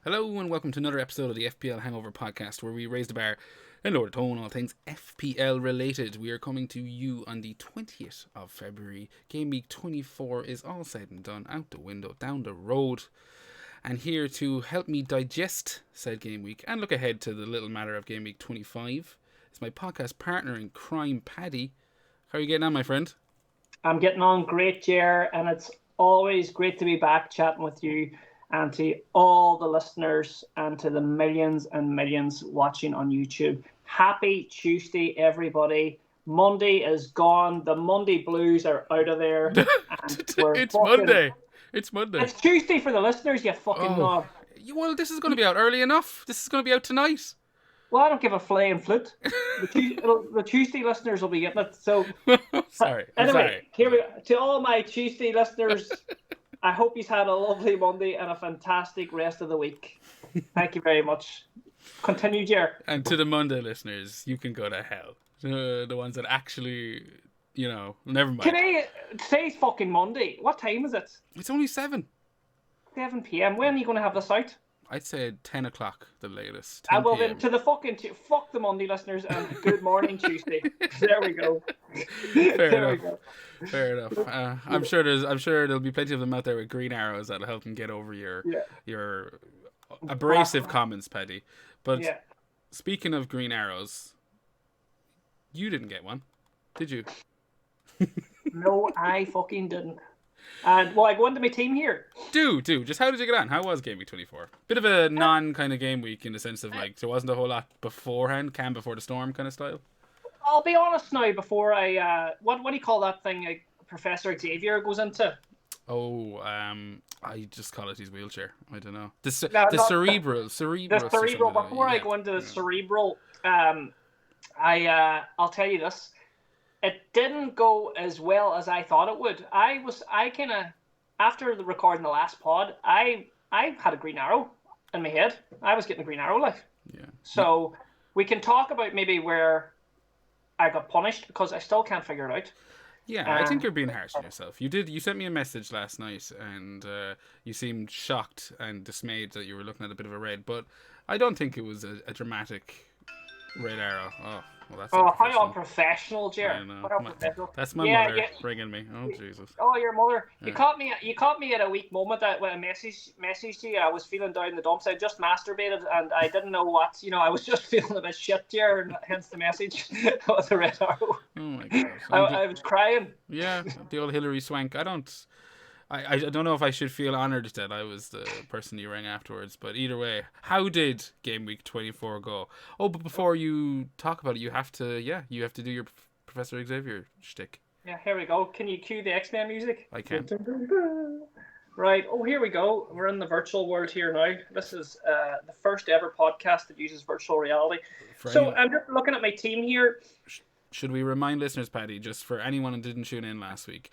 Hello and welcome to another episode of the FPL Hangover podcast, where we raise the bar and lower the tone on all things FPL related. We are coming to you on the 20th of February. Game week 24 is all said and done, out the window, down the road. And here to help me digest said game week and look ahead to the little matter of game week 25 is my podcast partner in crime, Paddy. How are you getting on, my friend? I'm getting on great, Ger, and it's always great to be back chatting with you and to all the listeners and to the millions and millions watching on YouTube. Happy Tuesday, everybody. Monday is gone. The Monday blues are out of there. And It's Monday. It's Monday. It's Tuesday for the listeners, you fucking knob. Well, this is going to be out early enough. This is going to be out tonight. Well, I don't give a flaying flute. The Tuesday listeners will be getting it. So, sorry. Here we go. To all my Tuesday listeners, I hope you've had a lovely Monday and a fantastic rest of the week. Thank you very much. Continue, Ger. And to the Monday listeners, you can go to hell. The ones that actually, never mind. Today's fucking Monday. What time is it? It's only 7. 7 p.m. When are you going to have this out? I'd say 10 o'clock, the latest. 10 well, then, to the fuck the Monday listeners and good morning, Tuesday. There we go. Fair enough. I'm sure there'll be plenty of them out there with green arrows that'll help them get over your abrasive comments, Paddy. But speaking of green arrows, you didn't get one, did you? No, I fucking didn't. And I go into my team here. Just how did you get on? How was game week 24? Bit of a non-kind of game week in the sense of there wasn't a whole lot beforehand, calm before the storm kind of style. I'll be honest now. Before I, what do you call that thing? Professor Xavier goes into. Oh, I just call it his wheelchair. I don't know. The cerebral. The cerebral. Before I go into the cerebral, I'll tell you this. It didn't go as well as I thought it would. After the recording the last pod, I had a green arrow in my head. I was getting a green arrow So we can talk about maybe where I got punished because I still can't figure it out. Yeah, I think you're being harsh on yourself. You sent me a message last night and you seemed shocked and dismayed that you were looking at a bit of a red, but I don't think it was a dramatic red arrow. Oh. Well, that's how unprofessional, Ger. That's my mother ringing me. Oh, Jesus. Oh, your mother. Yeah. You caught me at a weak moment when I messaged you. I was feeling down in the dumps. I just masturbated and I didn't know what. I was just feeling a bit shit, Ger, and hence the message with the red arrow. Oh, my gosh. I was crying. Yeah, the old Hillary Swank. I don't know if I should feel honoured that I was the person you rang afterwards, but either way, how did game week 24 go? Oh, but before you talk about it, you have to do your Professor Xavier shtick. Yeah, here we go. Can you cue the X-Men music? I can. Right. Oh, here we go. We're in the virtual world here now. This is the first ever podcast that uses virtual reality. I'm just looking at my team here. Should we remind listeners, Paddy, just for anyone who didn't tune in last week,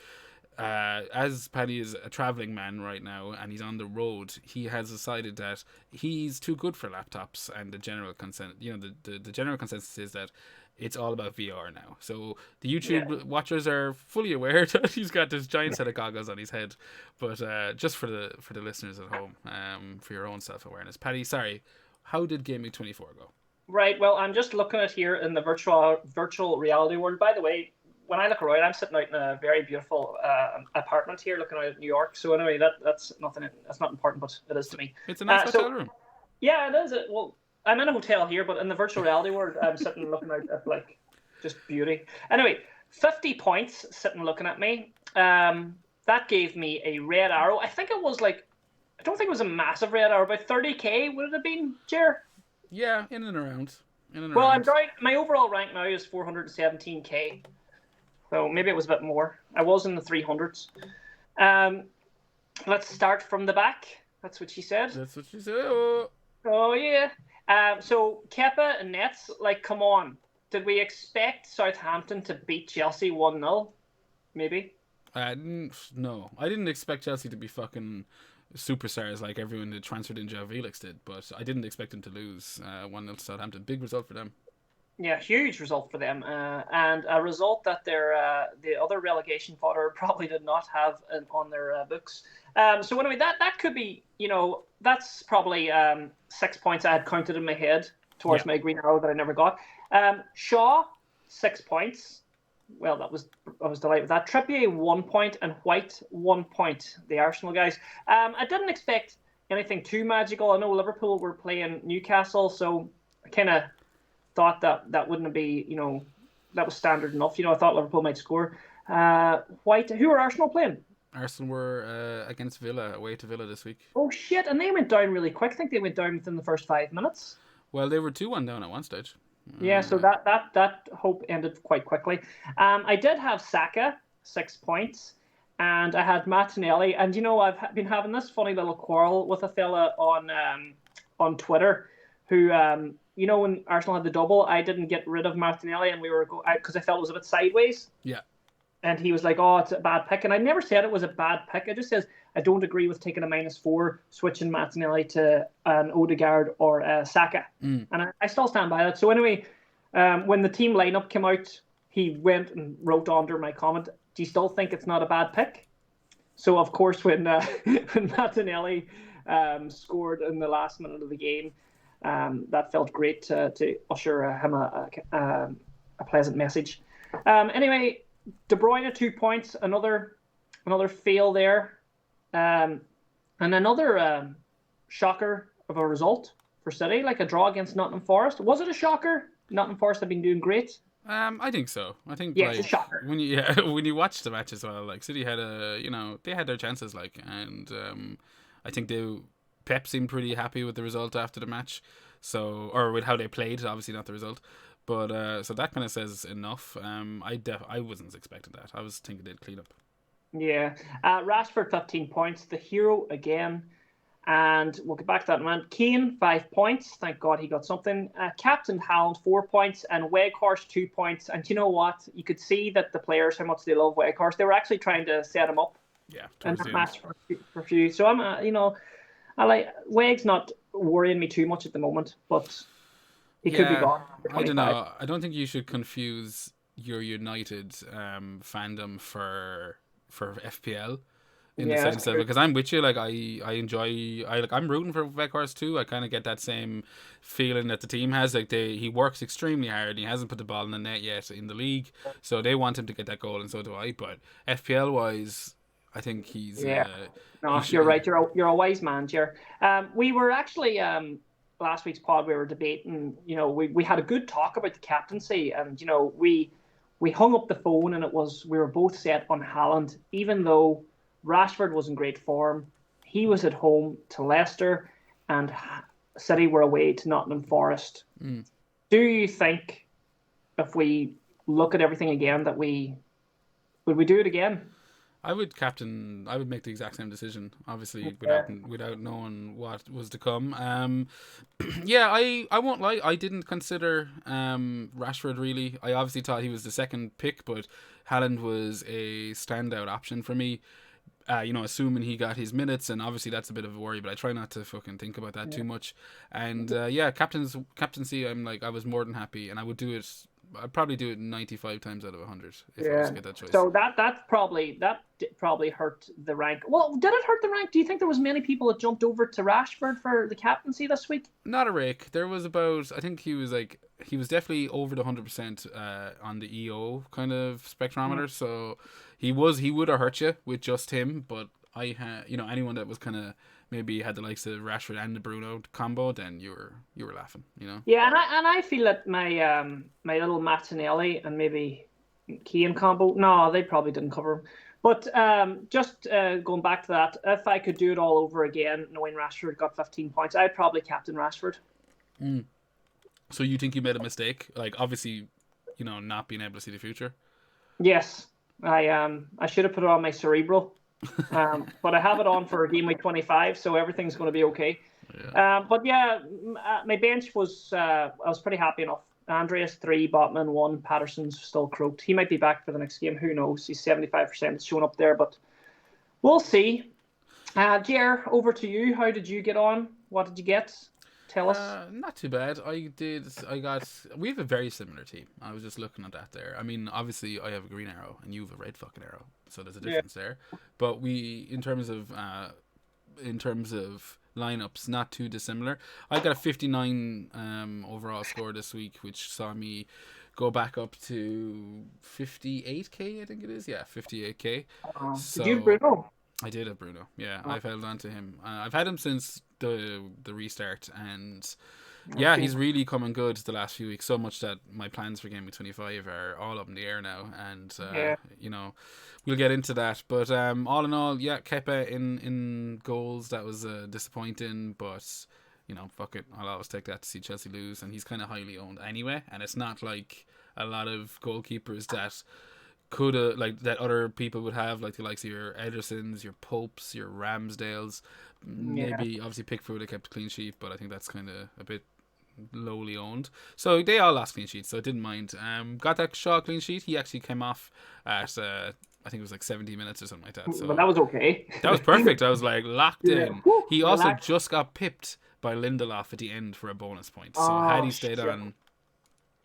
as Paddy is a travelling man right now and he's on the road, he has decided that he's too good for laptops, and the general the general consensus is that it's all about VR now. So the YouTube watchers are fully aware that he's got this giant set of goggles on his head, but just for the listeners at home, for your own self-awareness, Paddy, sorry, how did Game Week 24 go? Right, well, I'm just looking at here in the virtual reality world. By the way, when I look around, I'm sitting out in a very beautiful apartment here, looking out at New York. So anyway, that's nothing. That's not important, but it is to me. It's a nice hotel room. Yeah, it is. Well, I'm in a hotel here, but in the virtual reality world, I'm sitting looking out at just beauty. Anyway, 50 points sitting looking at me. That gave me a red arrow. I think it was I don't think it was a massive red arrow. About 30k would it have been, Ger? Yeah, in and around. Well, I'm trying. My overall rank now is 417k. So maybe it was a bit more. I was in the 300s. Let's start from the back. That's what she said. Oh yeah. So Kepa and Nets, come on. Did we expect Southampton to beat Chelsea 1-0? Maybe. No. I didn't expect Chelsea to be fucking superstars like everyone that transferred in João Felix did, but I didn't expect them to lose 1-0 to Southampton. Big result for them. Yeah, huge result for them, and a result that the other relegation fodder probably did not have on their books. So anyway, that could be, that's probably 6 points I had counted in my head towards my green arrow that I never got. Shaw, 6 points. Well, I was delighted with that. Trippier, 1 point, and White, 1 point. The Arsenal guys. I didn't expect anything too magical. I know Liverpool were playing Newcastle, so I kind of thought that wouldn't be, that was standard enough. I thought Liverpool might score. White, who are Arsenal playing? Arsenal were against Villa, away to Villa this week. Oh, shit, and they went down really quick. I think they went down within the first 5 minutes. Well, they were 2-1 down at one stage. Yeah, so that hope ended quite quickly. I did have Saka, 6 points, and I had Martinelli. And, I've been having this funny little quarrel with a fella on Twitter who... when Arsenal had the double, I didn't get rid of Martinelli, and we were because I felt it was a bit sideways. Yeah. And he was like, "Oh, it's a bad pick," and I never said it was a bad pick. I just says I don't agree with taking a -4, switching Martinelli to an Odegaard or a Saka, and I still stand by that. So anyway, when the team lineup came out, he went and wrote under my comment, "Do you still think it's not a bad pick?" So of course, when Martinelli scored in the last minute of the game. That felt great to usher him a pleasant message. Anyway, De Bruyne, 2 points, another fail there, and another shocker of a result for City, like a draw against Nottingham Forest. Was it a shocker? Nottingham Forest have been doing great. I think so. I think it's a shocker. When you watch the match as well, like City had they had their chances, and I think Pep seemed pretty happy with the result after the match, or with how they played. Obviously, not the result, but so that kind of says enough. I wasn't expecting that. I was thinking they'd clean up. Yeah, Rashford, 15 points, the hero again, and we'll get back to that in a minute. Kane, 5 points. Thank God he got something. Captain Haaland, 4 points, and Weghorst, 2 points. And you know what? You could see that the players, how much they love Weghorst. They were actually trying to set him up. Yeah, and that match for a few. So I'm, I like Weg's not worrying me too much at the moment, but he could be gone. I don't know. I don't think you should confuse your United fandom for FPL in the sense of, because I'm with you. Like I'm rooting for Weghorst too. I kind of get that same feeling that the team has. Like he works extremely hard. He hasn't put the ball in the net yet in the league, so they want him to get that goal, and so do I. But FPL wise, I think he's no, you're right. You're a wise man, Ger. We were actually last week's pod. We were debating. We had a good talk about the captaincy, and we hung up the phone, and we were both set on Haaland, even though Rashford was in great form. He was at home to Leicester, and City were away to Nottingham Forest. Do you think, if we look at everything again, that would we do it again? I would make the exact same decision, obviously, without knowing what was to come. I won't lie, I didn't consider Rashford really. I obviously thought he was the second pick, but Haaland was a standout option for me. Assuming he got his minutes, and obviously that's a bit of a worry, but I try not to fucking think about that too much. And captaincy, I was more than happy, and I would do it. I'd probably do it 95 times out of 100 if I was to get that choice. So that probably hurt the rank. Well, did it hurt the rank? Do you think there was many people that jumped over to Rashford for the captaincy this week? Not a rake. There was I think he was definitely over the 100% on the EO kind of spectrometer. So he would have hurt you with just him. But I had, anyone that was kind of maybe had the likes of Rashford and the Bruno combo, then you were laughing, Yeah, and I feel that my my little Martinelli and maybe Keane combo, no, they probably didn't cover him. But just going back to that, if I could do it all over again, knowing Rashford got 15 points, I'd probably captain Rashford. So you think you made a mistake? Like, obviously, not being able to see the future? Yes. I should have put it on my cerebral. But I have it on for game week 25, so everything's going to be okay. My bench was I was pretty happy enough. Andreas 3, Botman 1, Patterson's still croaked. He might be back for the next game. Who knows? He's 75% showing up there, but we'll see. Ger, over to you. How did you get on? What did you get? Tell us. Not too bad. We have a very similar team. I was just looking at that there. I mean, obviously, I have a green arrow and you have a red fucking arrow, so there's a difference there. But in terms of lineups, not too dissimilar. I got a 59 overall score this week, which saw me go back up to 58k. I think it is. Yeah, 58k. Did you have Bruno? I did have Bruno. Yeah, I've held on to him. I've had him since the restart, and yeah, he's really coming good the last few weeks. So much that my plans for Game Week 25 are all up in the air now, and you know, we'll get into that. But all in all, yeah, Kepa in goals. That was disappointing, but you know, fuck it. I'll always take that to see Chelsea lose, and he's kind of highly owned anyway. And it's not like a lot of goalkeepers that could that other people would have, like the likes of your Edersons, your Popes, your Ramsdales. Maybe obviously Pickford would have kept a clean sheet, but I think that's kind of a bit lowly owned. So they all lost clean sheets, so I didn't mind. Got that Shaw clean sheet. He actually came off at I think it was like 70 minutes or something like that. So but that was okay. That was perfect. I was like locked in. He also just got pipped by Lindelof at the end for a bonus point. So had he stayed on,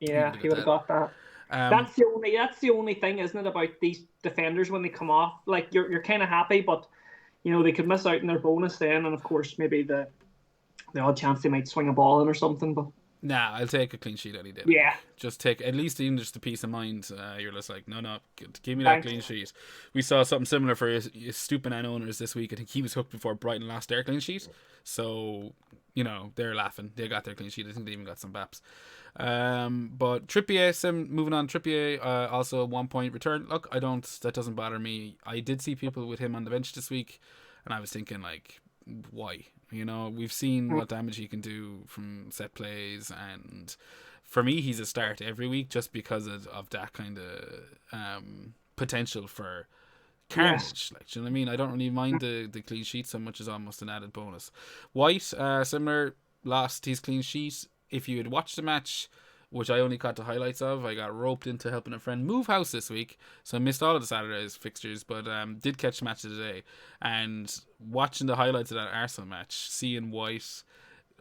he would have got that. That's the only thing, isn't it, about these defenders when they come off? Like you're kind of happy, but you know they could miss out on their bonus then, and of course maybe the odd chance they might swing a ball in or something. But nah, I'll take a clean sheet any day. Yeah, just take at least even just the peace of mind. You're just like, no, give me that clean sheet. We saw something similar for Stupinan owners this week. I think he was hooked before Brighton lost their clean sheet. So you know they're laughing. They got their clean sheet. I think they even got some baps. But Trippier, moving on, Trippier also 1 point return. Look, that doesn't bother me. I did see people with him on the bench this week, and I was thinking like, why? You know, we've seen what damage he can do from set plays, and for me, he's a start every week just because of that kind of potential for carnage. Yes. Like, do you know what I mean? I don't really mind the clean sheet so much as almost an added bonus. White, similar, lost his clean sheet. If you had watched the match, which I only caught the highlights of, I got roped into helping a friend move house this week, so I missed all of the Saturday's fixtures, but did catch the match of the day. And watching the highlights of that Arsenal match, seeing White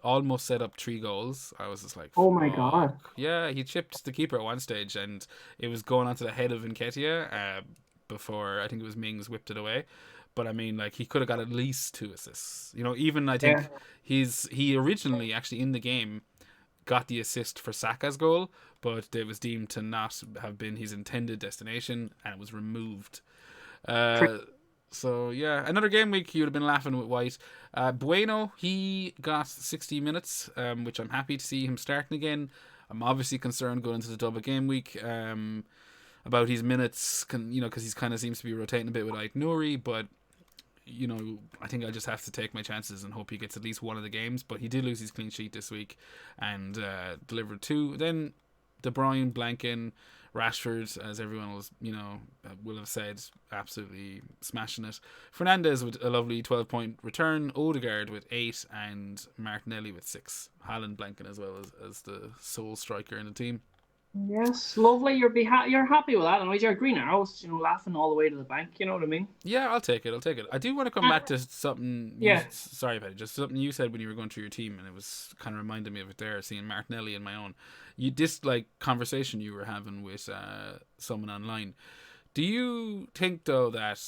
almost set up 3 goals, I was just like, oh my god. Yeah, he chipped the keeper at one stage, and it was going onto the head of Nketiah before I think it was Mings whipped it away. But I mean, like, he could have got at least 2 assists. You know, even I think he originally actually in the game got the assist for Saka's goal, but it was deemed to not have been his intended destination, and it was removed. So yeah, another game week you would have been laughing with White. Bueno, he got 60 minutes, which I'm happy to see him starting again. I'm obviously concerned going into the double game week about his minutes, because he kind of seems to be rotating a bit with Ait Nouri, but you know, I think I just have to take my chances and hope he gets at least one of the games. But he did lose his clean sheet this week and delivered 2. Then De Bruyne, Blanken, Rashford, as everyone will have said, absolutely smashing it. Fernandes with a lovely 12-point return. Odegaard with 8 and Martinelli with 6. Haaland, Blanken as well as the sole striker in the team. Yes, lovely. You're happy with that, and you're green arrows, laughing all the way to the bank. You know what I mean? Yeah, I'll take it. I do want to come back to something. Sorry, Paddy. Just something you said when you were going through your team, and it was kind of reminding me of it there. Seeing Martinelli in my own, this conversation you were having with someone online. Do you think though that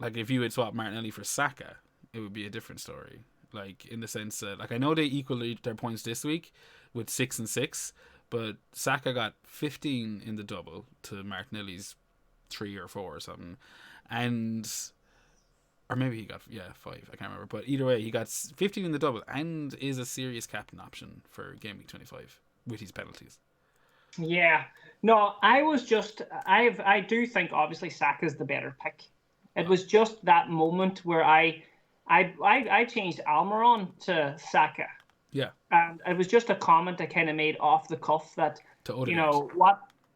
if you had swapped Martinelli for Saka, it would be a different story? Like in the sense that I know they equally their points this week with 6 and 6. But Saka got 15 in the double to Martinelli's 3 or 4 or something. Or maybe he got 5, I can't remember. But either way, he got 15 in the double and is a serious captain option for Game Week 25 with his penalties. Yeah. No, I do think obviously Saka's the better pick. It was just that moment where I changed Almiron to Saka. Yeah. And it was just a comment I kind of made off the cuff that,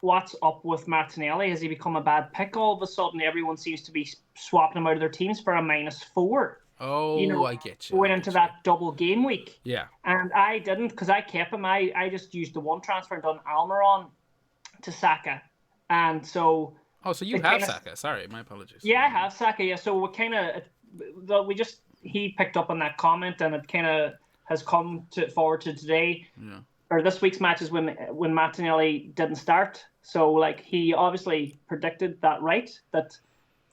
what's up with Martinelli? Has he become a bad pick all of a sudden? Everyone seems to be swapping him out of their teams for a -4. Oh, I get you. Going into that double game week. Yeah. And I didn't, because I kept him. I just used the one transfer and done Almiron to Saka. And so... Oh, so you have Saka. Sorry, my apologies. Yeah, I have Saka, yeah. So he picked up on that comment, and it kind of has come forward to today. Yeah. Or this week's match is when Martinelli didn't start. So like he obviously predicted that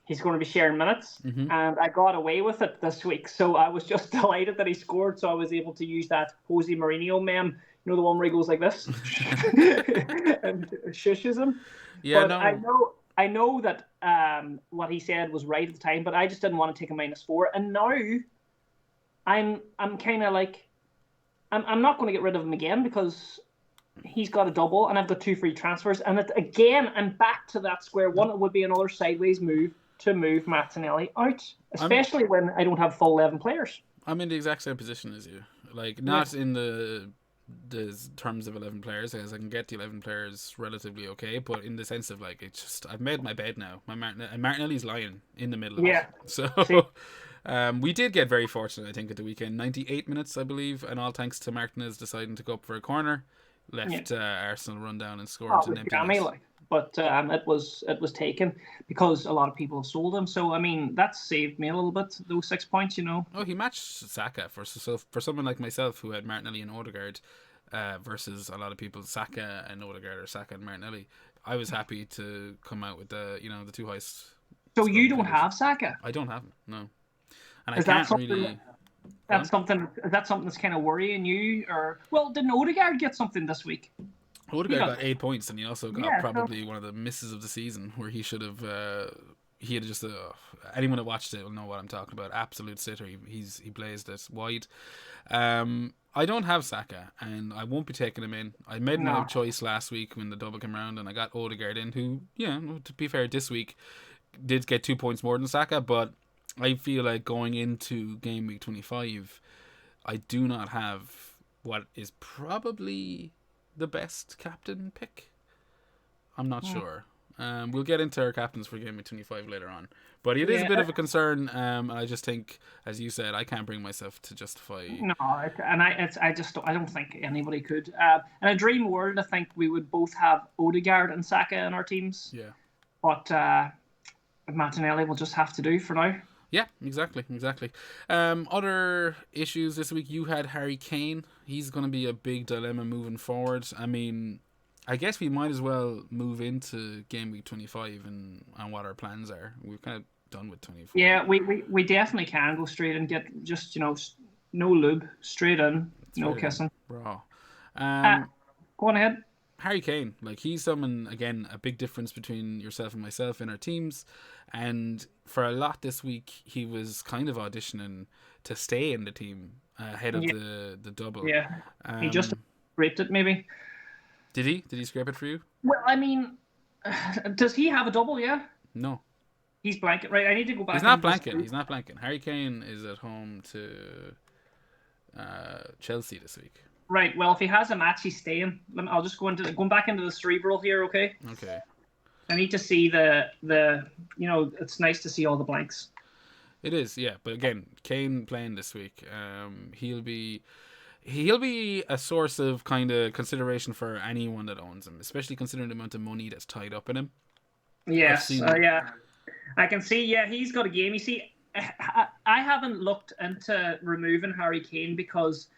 he's going to be sharing minutes, and I got away with it this week. So I was just delighted that he scored. So I was able to use that Jose Mourinho meme, you know, the one where he goes like this and shushes him. Yeah, but I know that what he said was right at the time, but I just didn't want to take a -4. And now I'm kind of like I'm not going to get rid of him again because he's got a double and I've got 2 free transfers. And again, I'm back to that square one. It would be another sideways move to move Martinelli out, especially when I don't have full 11 players. I'm in the exact same position as you. Like, not in the terms of 11 players, as I can get the 11 players relatively okay, but in the sense of, like, it's just, I've made my bed now. And Martinelli's lying in the middle of it. So, we did get very fortunate, I think, at the weekend. 98 minutes, I believe, and all thanks to Martinez deciding to go up for a corner. Left Arsenal run down and score into an empty net. But it was taken because a lot of people have sold him. So I mean that saved me a little bit. Those 6 points, you know. Oh, he matched Saka for someone like myself who had Martinelli and Odegaard versus a lot of people Saka and Odegaard or Saka and Martinelli. I was happy to come out with the 2 highest. So you don't have Saka? I don't have him. No, and is I can't really. Is that something that's kind of worrying you? Or well, didn't Odegaard get something this week? Odegaard got 8 points, and he also got probably one of the misses of the season, where he should have. He had just anyone that watched it will know what I'm talking about. Absolute sitter. He blazed it wide. I don't have Saka, and I won't be taking him in. I made my choice last week when the double came around, and I got Odegaard in, who, to be fair, this week did get 2 points more than Saka, but I feel like going into game week 25, I do not have what is probably the best captain pick. I'm not sure. We'll get into our captains for game week 25 later on, but it is a bit of a concern. I just think, as you said, I can't bring myself to justify. No, I don't think anybody could. In a dream world, I think we would both have Odegaard and Saka in our teams. Yeah, but Martinelli will just have to do for now. Yeah, exactly. Other issues this week, you had Harry Kane. He's going to be a big dilemma moving forward. I mean, I guess we might as well move into game week 25 and what our plans are. We're kind of done with 24. Yeah, we definitely can go straight and get just, no lube, straight in, no kissing. Bro. Go on ahead. Harry Kane, like, he's someone, again, a big difference between yourself and myself in our teams. And for a lot this week, he was kind of auditioning to stay in the team ahead of the double. Yeah, he just scraped it, maybe. Did he? Did he scrape it for you? Well, I mean, does he have a double, yeah? No. He's blanket, right? I need to go back. He's not blanket. Harry Kane is at home to Chelsea this week. Right. Well, if he has a match, he's staying. I'll just going back into the cerebral here. Okay. Okay. I need to see the. It's nice to see all the blanks. It is, yeah. But again, Kane playing this week. He'll be a source of kind of consideration for anyone that owns him, especially considering the amount of money that's tied up in him. Yes. Yeah. I can see. Yeah, he's got a game. You see, I haven't looked into removing Harry Kane because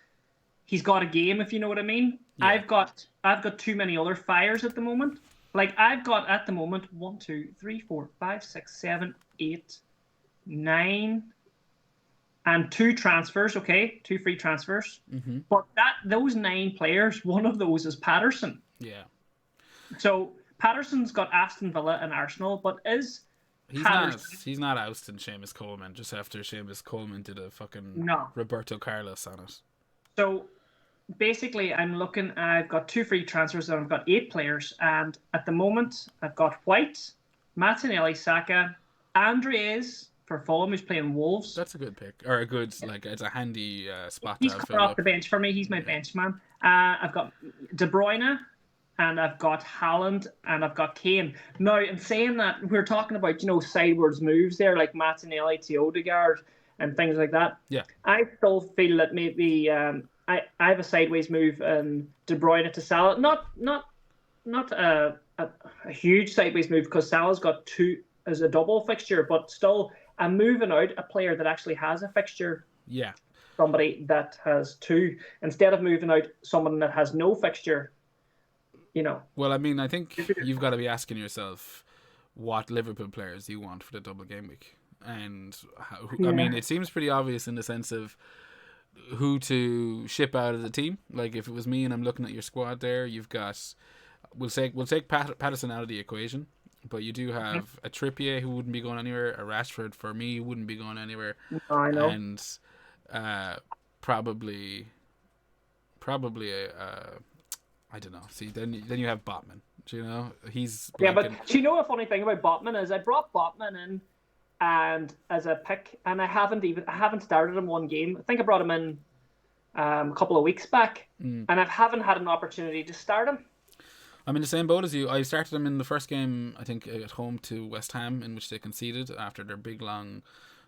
he's got a game, if you know what I mean. Yeah. I've got too many other fires at the moment. Like, I've got at the moment 1, 2, 3, 4, 5, 6, 7, 8, 9, and 2 transfers. Okay, 2 free transfers. Mm-hmm. But those 9 players, one of those is Patterson. Yeah. So Patterson's got Aston Villa and Arsenal, but he's not ousting Seamus Coleman just after Seamus Coleman did a fucking Roberto Carlos on it. So basically, I've got 2 free transfers and I've got 8 players. And at the moment, I've got White, Martinelli, Saka, Andreas for Fulham, who's playing Wolves. That's a good pick. Or a good, it's a handy spot to have. He's coming off the bench for me. He's my bench man. I've got De Bruyne, and I've got Haaland, and I've got Kane. Now, in saying that, we're talking about, sideways moves there, like Martinelli to Odegaard and things like that. Yeah. I still feel that maybe I have a sideways move De Bruyne to Salah. Not a huge sideways move because Salah's got 2 as a double fixture, but still I'm moving out a player that actually has a fixture. Yeah. somebody that has 2 instead of moving out someone that has no fixture. Well, I mean, I think you've got to be asking yourself what Liverpool players you want for the double game week, and I mean, it seems pretty obvious in the sense of who to ship out of the team. Like if it was me and I'm looking at your squad there, you've got we'll take Patterson out of the equation, but you do have a Trippier who wouldn't be going anywhere, a Rashford for me wouldn't be going anywhere, I know, and probably a I don't know. See, then you have Botman. Do you know he's but do you know a funny thing about Botman is I brought Botman in and as a pick, and I haven't started him one game. I think I brought him in a couple of weeks back, and I haven't had an opportunity to start him. I'm in the same boat as you. I started him in the first game, I think, at home to West Ham, in which they conceded after their big long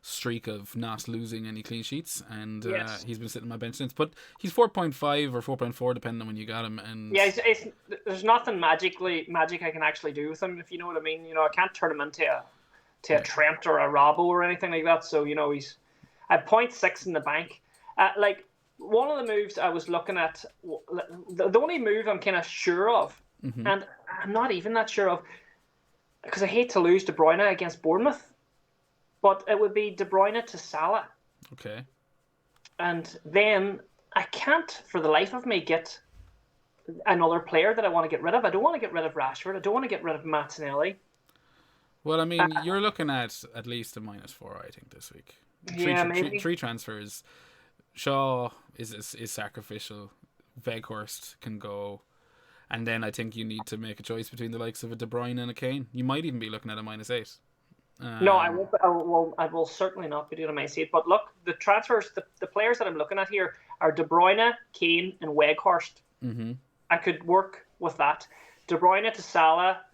streak of not losing any clean sheets, and he's been sitting on my bench since. But he's 4.5 or 4.4 depending on when you got him. And there's nothing magic I can actually do with him, if you know what I mean. I can't turn him into a Trent or a Robbo or anything like that. So he's at 0.6 in the bank. Like one of the moves I was looking at, the only move I'm kind of sure of, and I'm not even that sure of, because I hate to lose De Bruyne against Bournemouth. But it would be De Bruyne to Salah. Okay. And then I can't, for the life of me, get another player that I want to get rid of. I don't want to get rid of Rashford. I don't want to get rid of Martinelli. Well, I mean, you're looking at least a -4, I think, this week. Maybe. Three transfers. Shaw is sacrificial. Weghorst can go. And then I think you need to make a choice between the likes of a De Bruyne and a Kane. You might even be looking at a -8. No, I won't. I will certainly not be doing a -8. But look, the transfers, the players that I'm looking at here are De Bruyne, Kane, and Weghorst. I could work with that. De Bruyne to Salah.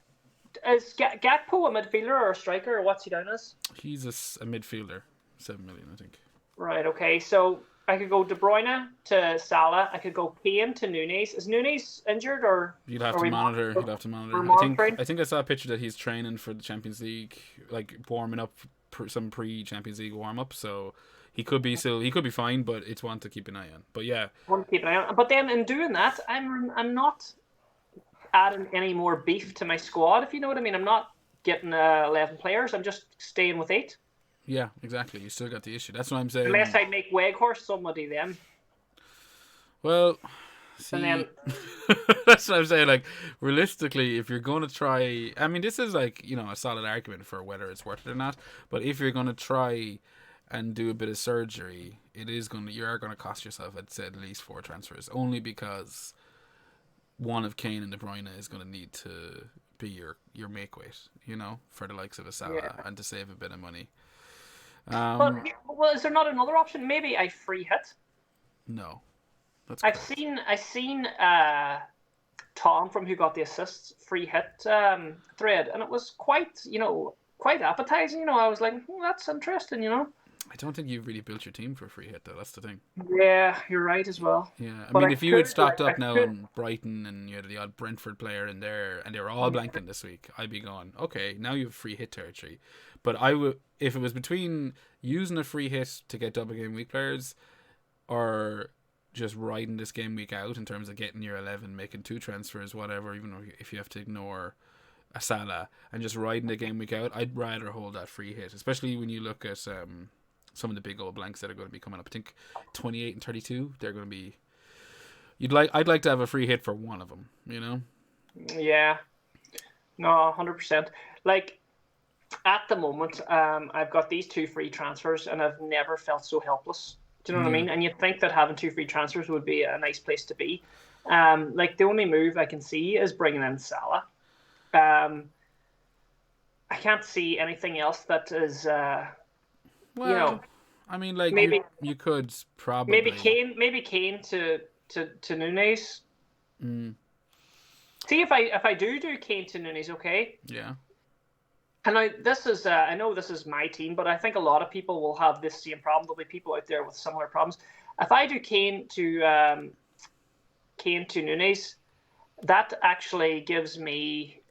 Is Gakpo a midfielder or a striker, or what's he down as? He's a midfielder, 7 million, I think. Right. Okay. So I could go De Bruyne to Salah. I could go Kane to Nunes. Is Nunes injured or? You'd have to monitor. I think I saw a picture that he's training for the Champions League, like warming up some pre-Champions League warm up. So he could be fine, but it's one to keep an eye on. But yeah, one to keep an eye on. But then in doing that, I'm not adding any more beef to my squad. If you know what I mean, I'm not getting 11 players. I'm just staying with 8. Yeah, exactly. You still got the issue. That's what I'm saying. Unless I make Weghorst somebody then. Well, see, that's what I'm saying. Like, realistically, if you're going to try... I mean, this is like, a solid argument for whether it's worth it or not. But if you're going to try and do a bit of surgery, you are going to cost yourself, I'd say, at least 4 transfers. Only because one of Kane and De Bruyne is going to need to be your make weight, for the likes of a Salah and to save a bit of money. Well, is there not another option? Maybe a free hit. No, I've seen Tom from Who Got the Assists free hit thread, and it was quite appetizing. I was like, that's interesting. I don't think you've really built your team for a free hit, though. That's the thing. Yeah, you're right as well. Yeah, I mean, if you had stocked up now on Brighton and you had the odd Brentford player in there and they were all blanking this week, I'd be going, okay, now you have free hit territory. But I would, if it was between using a free hit to get double game week players or just riding this game week out in terms of getting your 11, making 2 transfers, whatever, even if you have to ignore a Salah and just riding the game week out, I'd rather hold that free hit, especially when you look at some of the big old blanks that are going to be coming up. I think 28 and 32, they're going to be... I'd like to have a free hit for one of them, Yeah. No, 100%. Like, at the moment, I've got these 2 free transfers and I've never felt so helpless. Do you know what I mean? And you'd think that having 2 free transfers would be a nice place to be. Like, the only move I can see is bringing in Salah. I can't see anything else that is... I mean, like, maybe you could probably... Maybe Kane to Nunes. See, if I do Kane to Nunes, okay? Yeah. And I know this is my team, but I think a lot of people will have this same problem. There'll be people out there with similar problems. If I do Kane to Nunes, that actually gives me...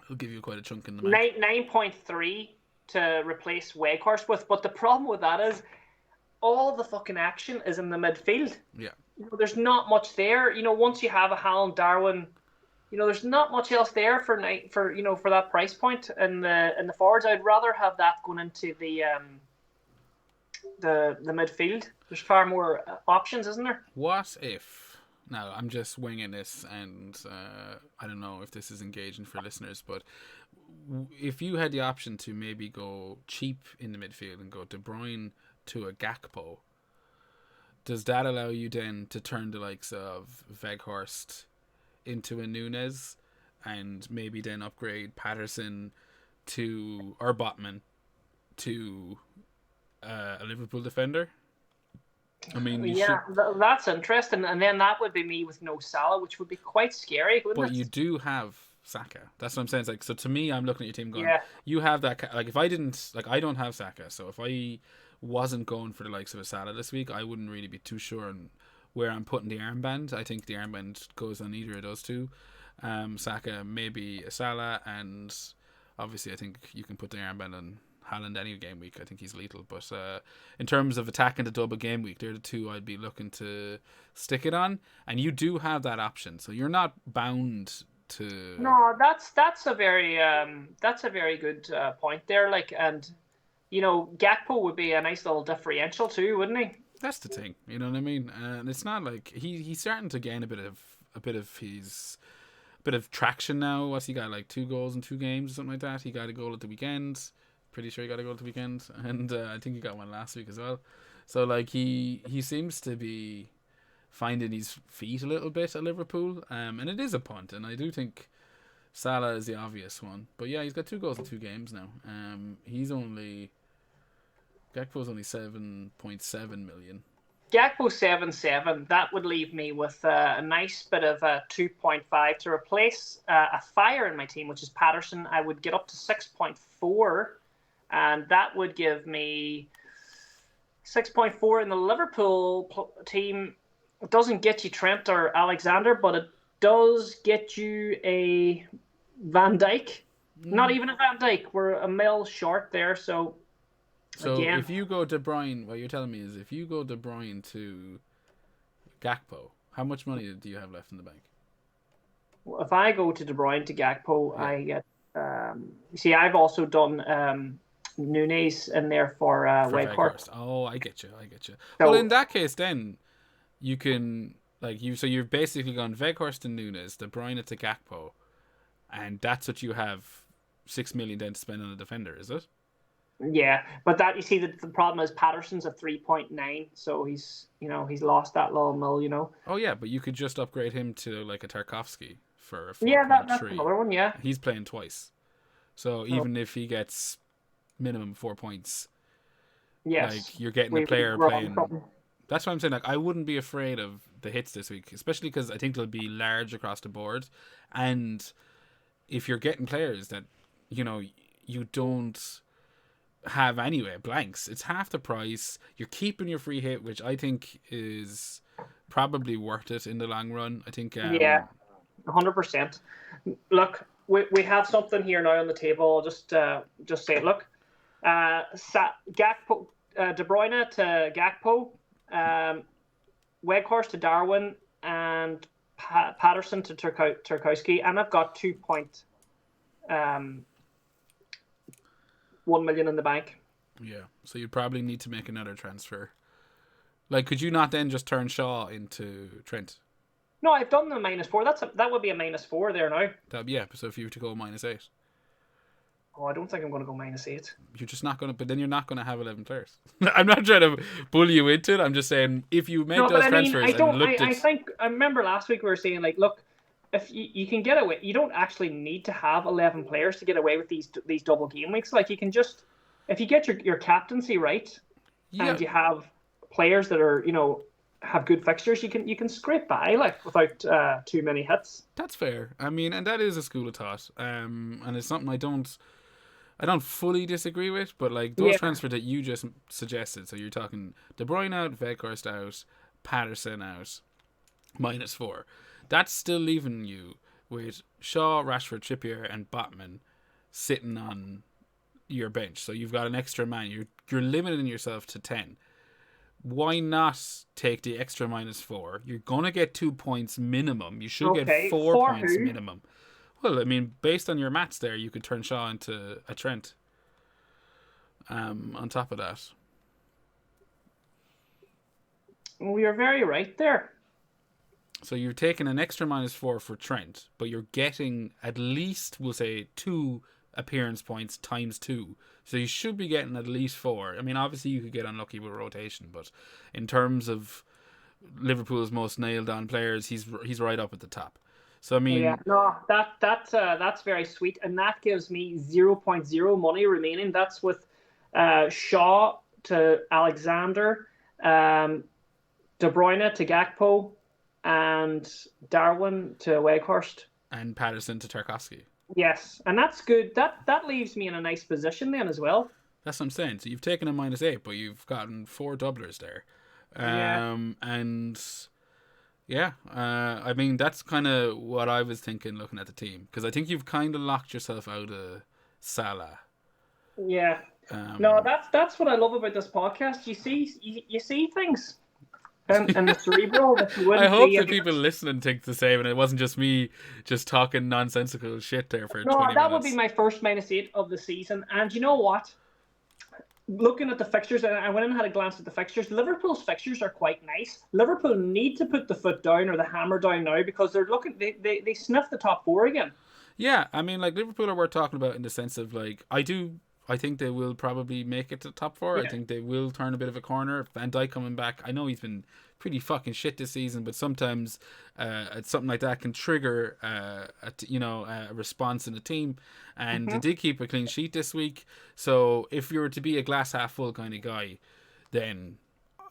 It'll give you quite a chunk in the bank. 9.3 to replace Weghorst with. But the problem with that is all the fucking action is in the midfield. Yeah. There's not much there. Once you have a Haaland, Darwin, there's not much else there for that price point in the forwards. I'd rather have that going into the midfield. There's far more options, isn't there? What if? Now I'm just winging this, and I don't know if this is engaging for listeners, but if you had the option to maybe go cheap in the midfield and go De Bruyne to a Gakpo, does that allow you then to turn the likes of Weghorst into a Nunes, and maybe then upgrade Patterson or Botman to a Liverpool defender? I mean, that's interesting, and then that would be me with no Salah, which would be quite scary, wouldn't it? But you do have Saka. That's what I'm saying. It's like, so to me, I'm looking at your team going, Yeah. you have that. Like, if I didn't, like, I don't have Saka, so if I wasn't going for the likes of a Salah this week, I wouldn't really be too sure on where I'm putting the armband. I think the armband goes on either of those two. Saka, maybe a Salah, and obviously I think you can put the armband on Haaland any game week. I think he's lethal. But in terms of attacking the double game week, they're the two I'd be looking to stick it on. And you do have that option, so you're not bound to. No, that's a very good point there. Like, and Gakpo would be a nice little differential too, wouldn't he? That's the thing, you know what I mean. And it's not like he's starting to gain a bit of traction now. What's he got, like 2 goals in 2 games or something like that? He got a goal at the weekend. Pretty sure he got a goal at the weekend, and I think he got one last week as well. So like he seems to be finding his feet a little bit at Liverpool, and it is a punt, and I do think Salah is the obvious one. But yeah, he's got 2 goals in 2 games now. Gakpo's only 7.7 million. Gakpo 7.7. That would leave me with a nice bit of 2.5 to replace a fire in my team, which is Patterson. I would get up to 6.4, and that would give me 6.4 in the Liverpool team. It doesn't get you Trent or Alexander, but it does get you a Van Dijk. Not even a Van Dijk. We're a mil short there, so. So again, if you go De Bruyne, what you're telling me is if you go De Bruyne to Gakpo, how much money do you have left in the bank? If I go to De Bruyne to Gakpo, Yeah. I get. I've also done Nunes in there for Weghorst. Oh, I get you. So, Well, in that case, then you can So you've basically gone Weghorst and Nunes, De Bruyne to Gakpo, and that's what you have 6 million then to spend on a defender, is it? Yeah, but that the problem is Patterson's at 3.9, so he's lost that little mil. Oh yeah, but you could just upgrade him to like a Tarkovsky for a 4.3. Yeah, that's another one. Yeah, he's playing twice, so even if he gets minimum 4 points, yes, like you're getting a player playing. That's why I'm saying, like, I wouldn't be afraid of the hits this week, especially because I think they'll be large across the board, and if you're getting players that you don't have anyway, blanks, it's half the price. You're keeping your free hit, which I think is probably worth it in the long run. I think 100%. Look, we have something here now on the table. I'll just say it. Look, Gakpo, De Bruyne to Gakpo, Weghorst to Darwin, and Patterson to Tarkowski, and I've got 2.1 million in the bank. Yeah, so you probably need to make another transfer. Like, could you not then just turn Shaw into Trent? No, I've done the -4. That would be a -4 there now. So if you were to go -8. Oh, I don't think I'm going to go -8. You're just not going to, but then you're not going to have 11 players. I'm not trying to bully you into it. I'm just saying, if you make those transfers I remember last week we were saying, like, look, if you can get away, you don't actually need to have 11 players to get away with these double game weeks. Like, you can just, if you get your captaincy right, and you have players that are, have good fixtures, you can scrape by, like, without too many hits. That's fair. I mean, and that is a school of thought. And it's something I don't fully disagree with, but like those transfers that you just suggested, so you're talking De Bruyne out, Weghorst out, Patterson out, -4. That's still leaving you with Shaw, Rashford, Trippier, and Botman sitting on your bench. So you've got an extra man. You're limiting yourself to 10, why not take the extra -4? You're gonna get 2 points minimum. You should get 4 for points who? minimum. Well, I mean, based on your maths there, you could turn Shaw into a Trent. On top of that, Well, you're very right there. so you're taking an extra -4 for Trent, but you're getting at least, we'll say, 2 appearance points times 2. So you should be getting at least 4. I mean, obviously you could get unlucky with rotation, but in terms of Liverpool's most nailed on players, he's right up at the top. So I mean, Yeah, no, that's very sweet, and that gives me 0.0 money remaining. That's with Shaw to Alexander, De Bruyne to Gakpo, and Darwin to Weghorst. and Patterson to Tarkowski. Yes, and that's good. That leaves me in a nice position then as well. That's what I'm saying. So you've taken a -8, but you've gotten 4 doublers there. Yeah. And yeah, I mean, that's kind of what I was thinking looking at the team, because I think you've kind of locked yourself out of Salah. Yeah. No, that's what I love about this podcast. You see things in the cerebral that you wouldn't I hope see that in- people listening think the same, and it wasn't just me just talking nonsensical shit there for 20 No, minutes. that would be my first -8 of the season. And you know what? Looking at the fixtures, and I went in and had a glance at the fixtures. Liverpool's fixtures are quite nice. Liverpool need to put the foot down or the hammer down now, because they're looking. They sniff the top 4 again. Yeah, I mean, like, Liverpool are worth talking about in the sense of, like, I think they will probably make it to the top 4. Yeah. I think they will turn a bit of a corner. Van Dijk coming back. I know he's been pretty fucking shit this season, but sometimes something like that can trigger a response in the team. And they did keep a clean sheet this week. So if you were to be a glass half full kind of guy, then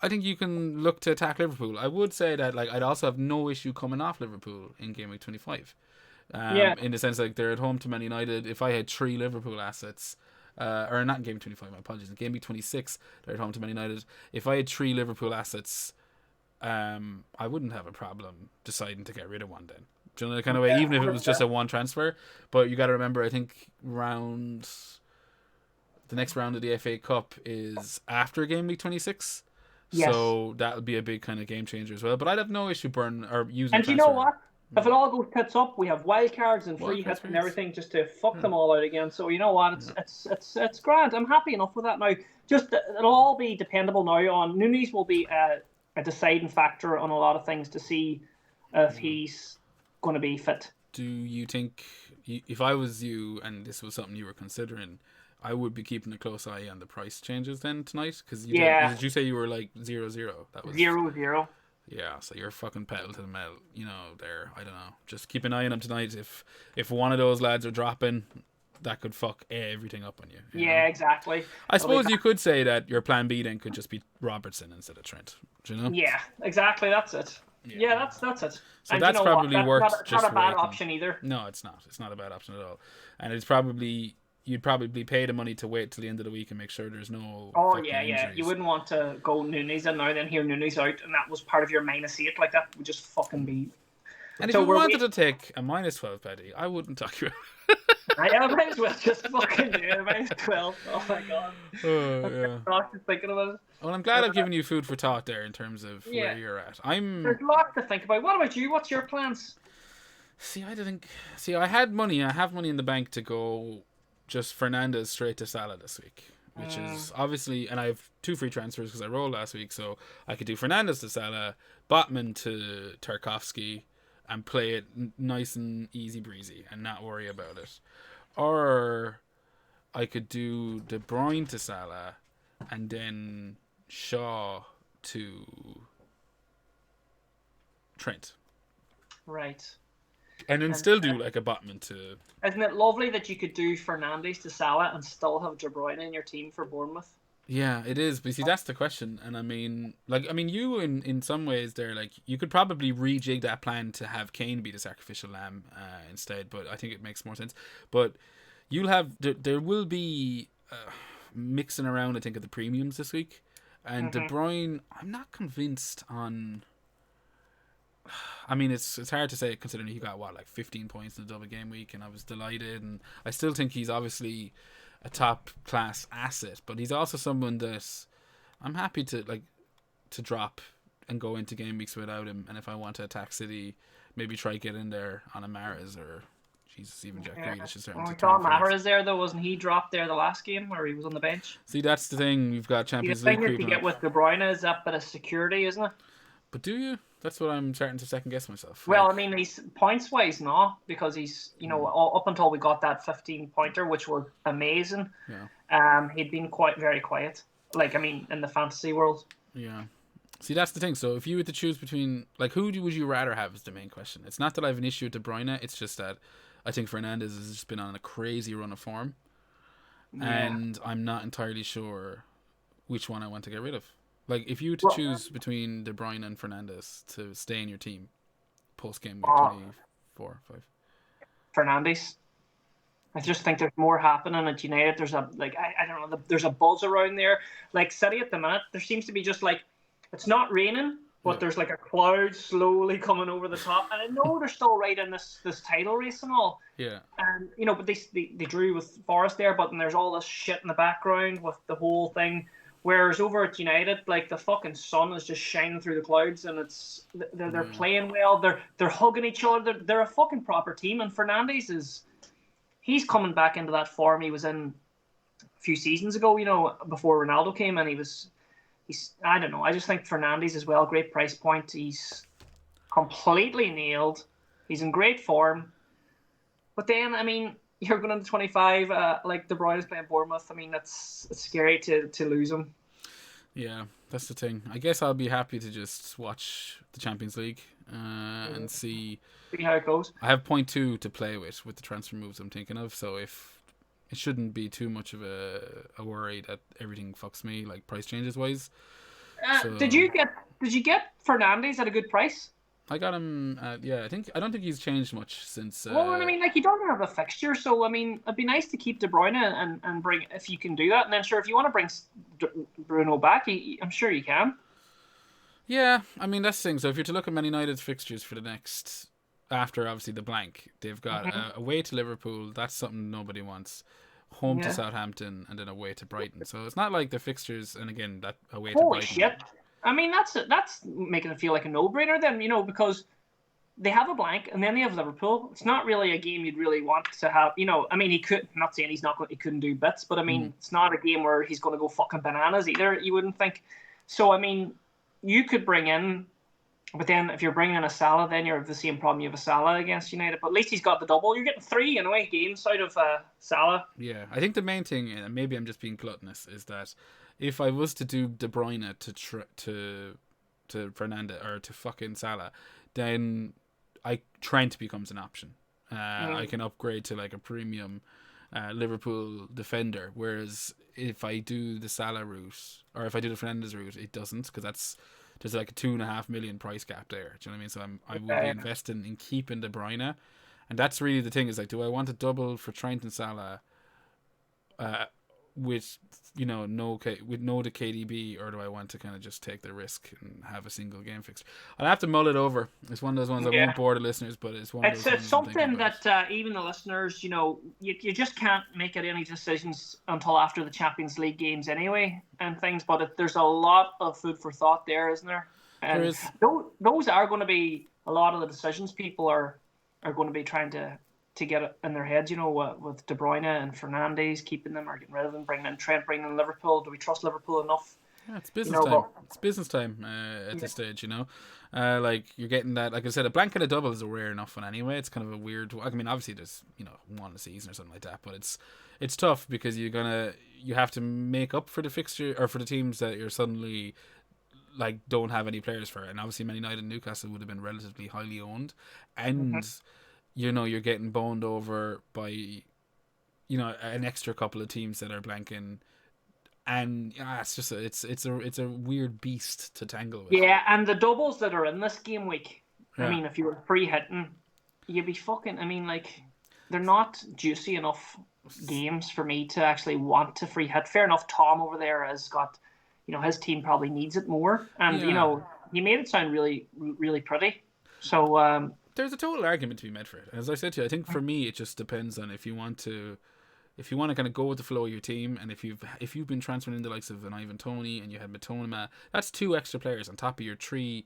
I think you can look to attack Liverpool. I would say that, like, I'd also have no issue coming off Liverpool in game week 25. In the sense, like, they're at home to Man United. If I had 3 Liverpool assets, or not in game 25, my apologies, in game week 26, they're at home to Man United. If I had 3 Liverpool assets, I wouldn't have a problem deciding to get rid of one then. Do you know, the kind of way, even if it was just a one transfer. But you got to remember, I think the next round of the FA Cup is after game week 26. Yes. So that would be a big kind of game changer as well. But I'd have no issue using. And you know what? If it all goes tits up, we have wild cards and free Wild hits cards, and everything just to fuck them all out again. So you know what? It's grand. I'm happy enough with that now. Just it'll all be dependable now on Nunes will be a deciding factor on a lot of things to see if he's going to be fit. Do you think, if I was you and this was something you were considering, I would be keeping a close eye on the price changes then tonight? Because did you say you were like 0-0? That was 0-0. Yeah, so you're fucking pedal to the metal, there. I don't know. Just keep an eye on them tonight. If one of those lads are dropping, that could fuck everything up on you. Yeah, exactly. I suppose you could say that your plan B then could just be Robertson instead of Trent. Do you know? Yeah, exactly. That's it. Yeah, that's it. So and that's probably worth not a bad option either. No, it's not. It's not a bad option at all. And you'd probably pay the money to wait till the end of the week and make sure there's no. Oh yeah. Injuries. You wouldn't want to go Nunes in now, then hear Nunes out, and that was part of your -8. Like that would just fucking be. And if you wanted to take a -12, Paddy, I wouldn't talk you. I might as well just fucking do it. -12. Oh my god. Oh yeah. Not just thinking about it. Well, I'm glad I've given you food for thought there in terms of where you're at. There's a lot to think about. What about you? What's your plans? I had money. I have money in the bank to go just Fernandes straight to Salah this week, which is obviously, and I have 2 free transfers because I rolled last week, so I could do Fernandes to Salah, Botman to Tarkowski, and play it nice and easy breezy and not worry about it. Or I could do De Bruyne to Salah and then Shaw to Trent. Right. And then still do like a Botman to... Isn't it lovely that you could do Fernandes to Salah and still have De Bruyne in your team for Bournemouth? Yeah, it is. But see, that's the question. And you in some ways there, like, you could probably rejig that plan to have Kane be the sacrificial lamb instead. But I think it makes more sense. But there will be mixing around, I think, at the premiums this week. And De Bruyne, I'm not convinced on... I mean, it's hard to say considering he got 15 points in the double game week, and I was delighted, and I still think he's obviously a top class asset, but he's also someone that I'm happy to to drop and go into game weeks without him, and if I want to attack City, maybe try get in there on a Mahrez or Jesus, even Jack Grealish is starting Well, to we turn thought for Mahrez there though, wasn't he dropped there the last game, or he was on the bench? See, that's the thing. You've got The Champions thing League that you creeping get up. with De Bruyne is that bit of security, isn't it? But do you? That's what I'm starting to second guess myself. Well, Like, I mean, he's points wise not, because he's up until we got that 15 pointer, which were amazing. yeah, He'd been very quiet. Like, I mean, in the fantasy world. yeah. See, that's the thing. So if you were to choose between, like, who would you rather have is the main question. It's not that I have an issue with De Bruyne. It's just that I think Fernandes has just been on a crazy run of form. Yeah. And I'm not entirely sure which one I want to get rid of. Like, if you were to choose between De Bruyne and Fernandes to stay in your team post-game week 24, 5. Fernandes. I just think there's more happening at United. There's I don't know, there's a buzz around there. Like City at the minute, there seems to be just like, it's not raining, but there's like a cloud slowly coming over the top. And I know they're still right in this title race and all. Yeah. And, but they drew with Forest there, but then there's all this shit in the background with the whole thing. Whereas over at United, like, the fucking sun is just shining through the clouds, and they're playing well. They're hugging each other. They're a fucking proper team. And Fernandes he's coming back into that form he was in a few seasons ago. Before Ronaldo came in, he's I don't know. I just think Fernandes as well, great price point. He's completely nailed. He's in great form. But then, I mean, you're going into 25, like De Bruyne is playing Bournemouth. I mean, it's scary to lose him. Yeah, that's the thing. I guess I'll be happy to just watch the Champions League and see how it goes. I have 0.2 to play with the transfer moves I'm thinking of, so if it shouldn't be too much of a worry that everything fucks me, like price changes wise. Did you get Fernandes at a good price? I got him. I don't think he's changed much since. Well, I mean, like, he doesn't have a fixture, so I mean, it'd be nice to keep De Bruyne and bring, if you can do that, and then sure, if you want to bring Bruno back, I'm sure you can. Yeah, I mean that's the thing. So if you're to look at Man United's fixtures for the next, after obviously the blank, they've got away to Liverpool. That's something nobody wants. Home to Southampton, and then away to Brighton. So it's not like the fixtures, and again that away to Brighton. Holy shit! I mean, that's making it feel like a no-brainer then, because they have a blank and then they have Liverpool. It's not really a game you'd really want to have. I mean, he could, not saying he couldn't do bits, but I mean, it's not a game where he's going to go fucking bananas either, you wouldn't think. So, I mean, you could bring in, but then if you're bringing in a Salah, then you have the same problem you have a Salah against United. But at least he's got the double. You're getting 3 in a way games out of Salah. Yeah, I think the main thing, and maybe I'm just being gluttonous, is that if I was to do De Bruyne to Fernandes or to fucking Salah, then Trent becomes an option. I can upgrade to like a premium Liverpool defender. Whereas if I do the Salah route or if I do the Fernandes route, it doesn't, because there's like a 2.5 million price gap there. Do you know what I mean? So I would be investing in keeping De Bruyne, and that's really the thing. Is like, do I want to double for Trent and Salah? With no the KDB, or do I want to kind of just take the risk and have a single game fixed? I'll have to mull it over. It's one of those ones I won't bore the listeners, but it's one of those. It's something that even the listeners, you just can't make any decisions until after the Champions League games anyway, and things. But there's a lot of food for thought there, isn't there? And there is. Those are going to be a lot of the decisions people are going to be trying to get it in their heads, with De Bruyne and Fernandes, keeping them or getting rid of them, bringing in Trent, bringing in Liverpool. Do we trust Liverpool enough? Yeah, it's business time. It's business time at this stage, like you're getting that. Like I said, a blank and a double is a rare enough one anyway. It's kind of a weird. I mean, obviously there's one a season or something like that, but it's tough because you have to make up for the fixture or for the teams that you're suddenly like don't have any players for, and obviously Man United and Newcastle would have been relatively highly owned, and you're getting boned over by, an extra couple of teams that are blanking, and it's just it's a weird beast to tangle with. Yeah, and the doubles that are in this game week. Yeah. I mean, if you were free hitting, you'd be fucking. I mean, like, they're not juicy enough games for me to actually want to free hit. Fair enough, Tom over there has got, his team probably needs it more, and he made it sound really, really pretty. So. There's a total argument to be made for it. As I said to you, I think for me it just depends on if you want to if you want to kind of go with the flow of your team, and if you've been transferring in the likes of an Ivan Toney and you had Matoma, that's 2 extra players on top of your 3.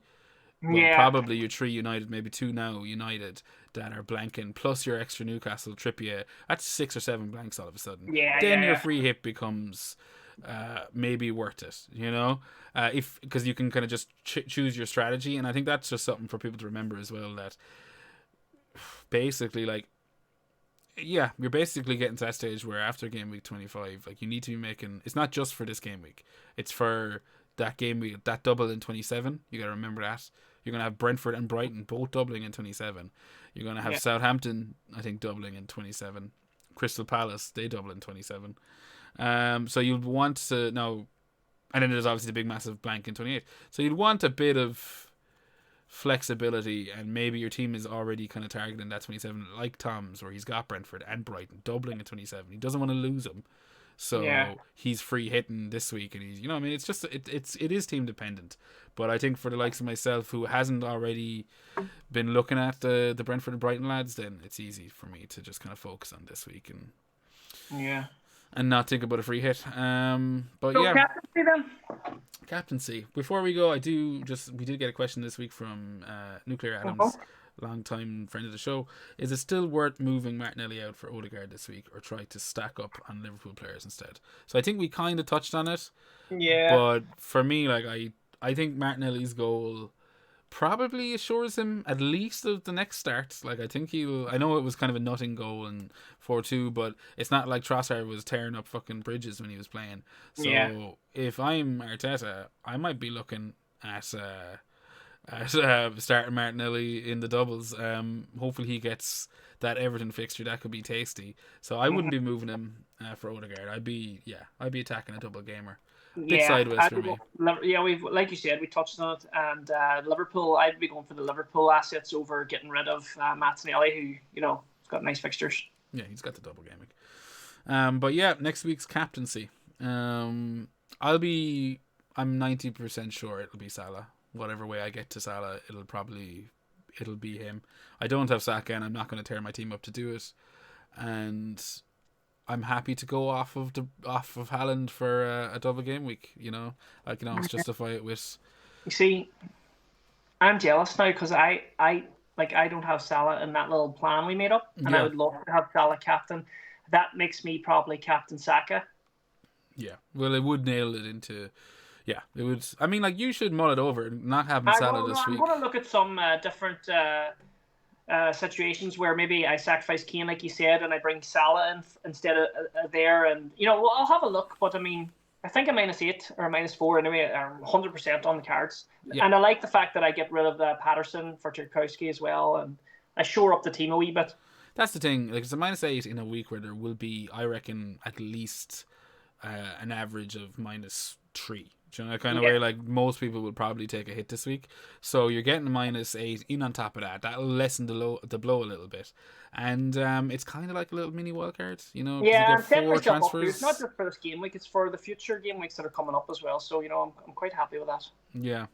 Well, probably your 3 United, maybe 2 now United that are blanking, plus your extra Newcastle Trippier. That's 6 or 7 blanks all of a sudden. Then your free hit becomes maybe worth it, you know, because you can kind of just choose your strategy, and I think that's just something for people to remember as well. That basically, like, yeah, you're basically getting to that stage where after game week 25, like, you need to be making. It's not just for this game week; it's for that game week, that double in 27. You got to remember that. You're going to have Brentford and Brighton both doubling in 27. You're going to have Southampton, I think, doubling in 27. Crystal Palace, they double in 27. So you'll want to know, and then there's obviously the big massive blank in 28. So you'd want a bit of flexibility, and maybe your team is already kind of targeting that 27, like Tom's, where he's got Brentford and Brighton doubling in 27. He doesn't want to lose them. So he's free hitting this week, and he's, you know, I mean, it's just it is team dependent. But I think for the likes of myself, who hasn't already been looking at the Brentford and Brighton lads, then it's easy for me to just kind of focus on this week and not think about a free hit. But so captaincy then. Captaincy. Before we go, we did get a question this week from Nuclear Adams. Long-time friend of the show. Is it still worth moving Martinelli out for Odegaard this week, or try to stack up on Liverpool players instead? So I think we kind of touched on it. Yeah. But for me, like, I think Martinelli's goal probably assures him at least of the next start. Like, I think I know it was kind of a nutting goal and 4-2, but it's not like Trossard was tearing up fucking bridges when he was playing. So if I'm Arteta, I might be looking at starting Martinelli in the doubles. Hopefully he gets that Everton fixture. That could be tasty. So I wouldn't be moving him for Odegaard. I'd be attacking a double gamer. Bit sideways for me. We've, like you said, we touched on it, and Liverpool. I'd be going for the Liverpool assets over getting rid of Martinelli, who, you know, has got nice fixtures. Yeah, he's got the double gaming. But yeah, next week's captaincy. I'm 90% sure it'll be Salah. Whatever way I get to Salah, it'll be him. I don't have Saka, and I'm not going to tear my team up to do it. And I'm happy to go off of Haaland for a double game week. You know, I can always justify it with. You see, I'm jealous now because I don't have Salah in that little plan we made up, and I would love to have Salah captain. That makes me probably captain Saka. Yeah, well, it would nail it into. Yeah, it would. I mean, like, you should mull it over, not having Salah this week. I'm going to look at some different situations where maybe I sacrifice Kane, like you said, and I bring Salah in instead of there. And, you know, I'll have a look. But, I mean, I think a -8 or a -4 anyway are 100% on the cards. Yeah. And I like the fact that I get rid of Patterson for Tarkowski as well. And I shore up the team a wee bit. That's the thing. Like, it's a -8 in a week where there will be, I reckon, at least an average of -3. Do you know, kind of way, like, most people will probably take a hit this week. So you're getting a -8 in on top of that. That'll lessen the blow a little bit. And it's kind of like a little mini wildcard, you know. Yeah, you get 4 transfers. It's not just for this game week, it's for the future game weeks that are coming up as well. So, you know, I'm quite happy with that. Yeah.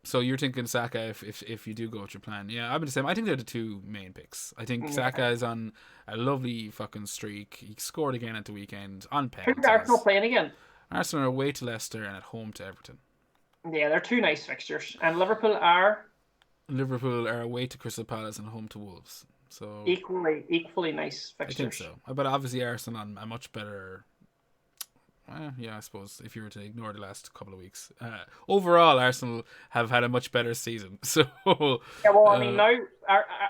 So you're thinking Saka if you do go with your plan. Yeah, I've been the same. I think they're the 2 main picks. I think Saka is on a lovely fucking streak. He scored again at the weekend on penalties. Who's Arsenal playing again? Arsenal are away to Leicester and at home to Everton. Yeah, they're 2 nice fixtures. And Liverpool are away to Crystal Palace and home to Wolves. So equally nice fixtures. I think so. But obviously Arsenal on a much better. I suppose if you were to ignore the last couple of weeks, overall Arsenal have had a much better season. So yeah, well, I mean, now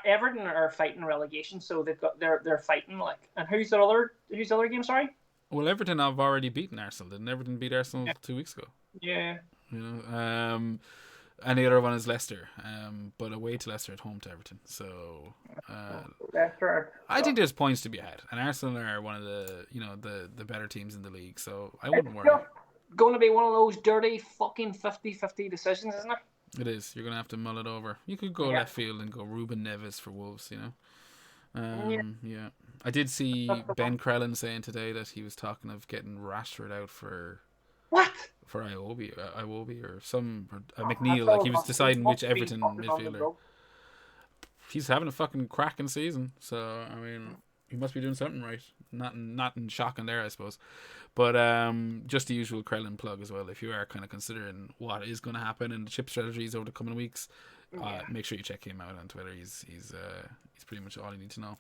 Everton are fighting relegation, so they're fighting like. And who's the other game? Sorry. Well, Everton have already beaten Arsenal. Didn't Everton beat Arsenal 2 weeks ago? Yeah. You know, and the other one is Leicester, but away to Leicester, at home to Everton. So, Leicester. I think there's points to be had, and Arsenal are one of the better teams in the league. So I wouldn't worry. It's going to be one of those dirty fucking 50-50 decisions, isn't it? It is. You're going to have to mull it over. You could go left field and go Ruben Neves for Wolves. You know. Yeah. I did see Ben Crellin saying today that he was talking of getting Rashford out for Iwobi or McNeil. Like, he was deciding which Everton midfielder. He's having a fucking cracking season. So I mean, he must be doing something right. Not in shocking there, I suppose. But just the usual Krellin plug as well. If you are kind of considering what is going to happen in the chip strategies over the coming weeks, make sure you check him out on Twitter. He's pretty much all you need to know.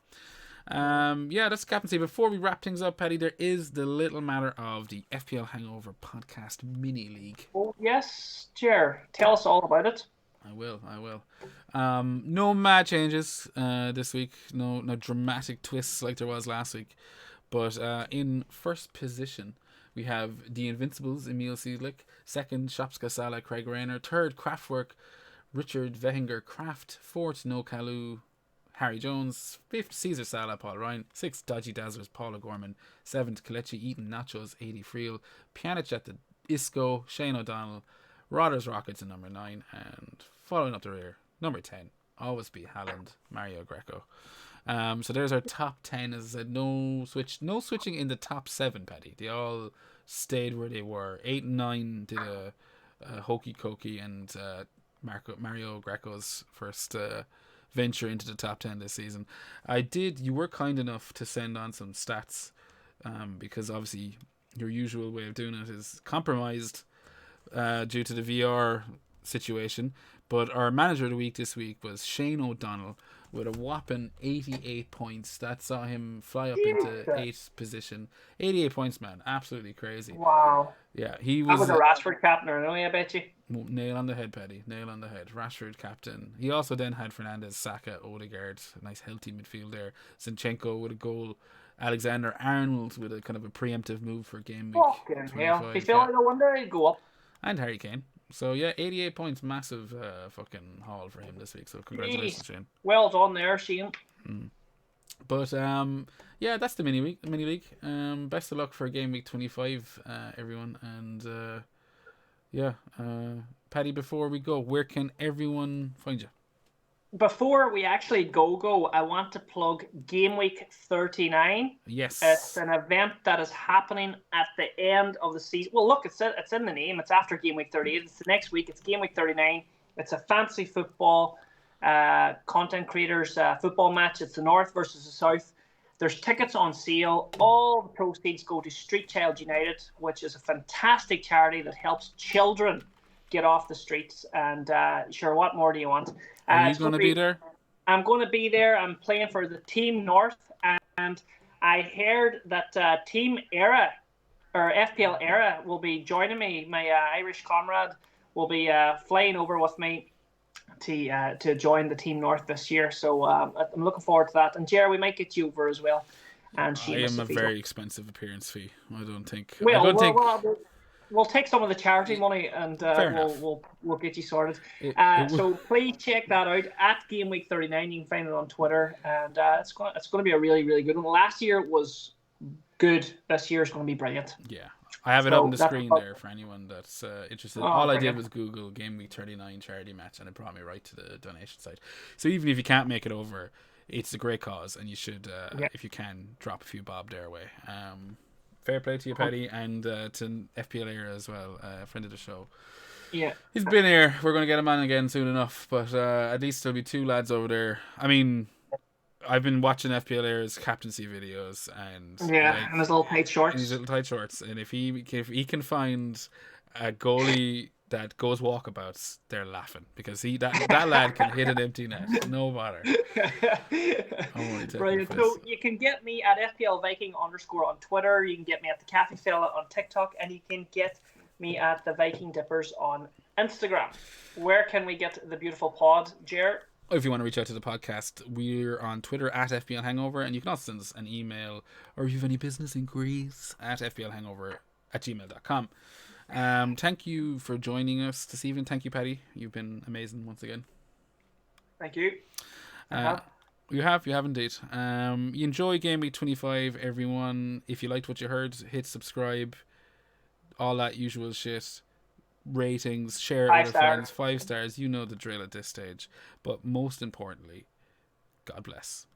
That's captaincy. Before we wrap things up, Paddy, there is the little matter of the FPL Hangover podcast mini league. Oh yes, Ger, tell us all about it. I will. No mad changes this week. No dramatic twists like there was last week. But in first position, we have the Invincibles, Emil Siedlich. Second, Shopska Sala, Craig Rayner. Third, Kraftwerk, Richard Vehinger Kraft. Fourth, No Kalu, Harry Jones. Fifth, Caesar Sala, Paul Ryan. Sixth, Dodgy Dazzlers, Paula Gorman. Seventh, Kelechi Eaton Nachos, 80 Friel. Pjanic at the Isco, Shane O'Donnell. Rodders Rockets in number 9. And following up the rear, number 10, always be Haaland, Mario Greco. So there's our top 10. As I said, no switching in the top 7, Paddy. They all stayed where they were. 8 and 9 did a hokey cokey, and Mario Greco's first venture into the top 10 this season. You were kind enough to send on some stats, because obviously your usual way of doing it is compromised due to the VR situation. But our manager of the week this week was Shane O'Donnell with a whopping 88 points. That saw him fly up into 8th position. 88 points, man. Absolutely crazy. Wow. Yeah, he was a Rashford captain, I bet you. Nail on the head, Paddy. Nail on the head. Rashford captain. He also then had Fernandes, Saka, Odegaard. A nice healthy midfield there. Zinchenko with a goal. Alexander Arnold with a kind of a preemptive move for game week. Fucking hell. If he fell out of wonder, he'd go up. And Harry Kane. So, 88 points, massive fucking haul for him this week. So, congratulations, Shane. Well done there, Shane. But, that's the mini league. Best of luck for game week 25, everyone. And, Paddy, before we go, where can everyone find you? Before we actually go, I want to plug Game Week 39. Yes. It's an event that is happening at the end of the season. Well, look, it's in the name. It's after Game Week 38. It's the next week. It's Game Week 39. It's a fantasy football content creators football match. It's the North versus the South. There's tickets on sale. All the proceeds go to Street Child United, which is a fantastic charity that helps children get off the streets. And sure, what more do you want? Are you going to be there? I'm going to be there. I'm playing for the Team North, and I heard that Team Era, or FPL Era, will be joining me. My Irish comrade will be flying over with me to join the Team North this year. So I'm looking forward to that. And Ger, we might get you over as well. And I am a very expensive appearance fee. I don't think. We'll take some of the charity money and we'll get you sorted. So please check that out at Game Week 39. You can find it on Twitter, and it's going to be a really, really good one. Last year was good. This year is going to be brilliant. Yeah, I have it up on the screen there for anyone that's interested. All I did was Google Game Week 39 charity match, and it brought me right to the donation site. So even if you can't make it over, it's a great cause, and you should, if you can, drop a few bob their way. Fair play to you, Paddy, and to FPL Era as well, friend of the show. Yeah. He's been here. We're going to get him on again soon enough, but at least there'll be 2 lads over there. I mean, I've been watching FPL Era's captaincy videos, and and his little tight shorts. And if he can find a goalie that goes walkabouts, they're laughing, because that lad can hit an empty net, no bother. Brilliant. So you can get me at FPL Viking _ on Twitter. You can get me at the Cafe Fella on TikTok, and you can get me at the Viking Dippers on Instagram. Where can we get the beautiful pod, Ger? If you want to reach out to the podcast, we're on Twitter at FPL Hangover, and you can also send us an email, or if you have any business inquiries, at fplhangover@gmail.com. Thank you for joining us this evening. Thank you, Paddy. You've been amazing once again. Thank you. You have indeed. You enjoy Game Week 25, everyone. If you liked what you heard, hit subscribe. All that usual shit. Ratings, share it with friends. 5 stars. You know the drill at this stage. But most importantly, God bless.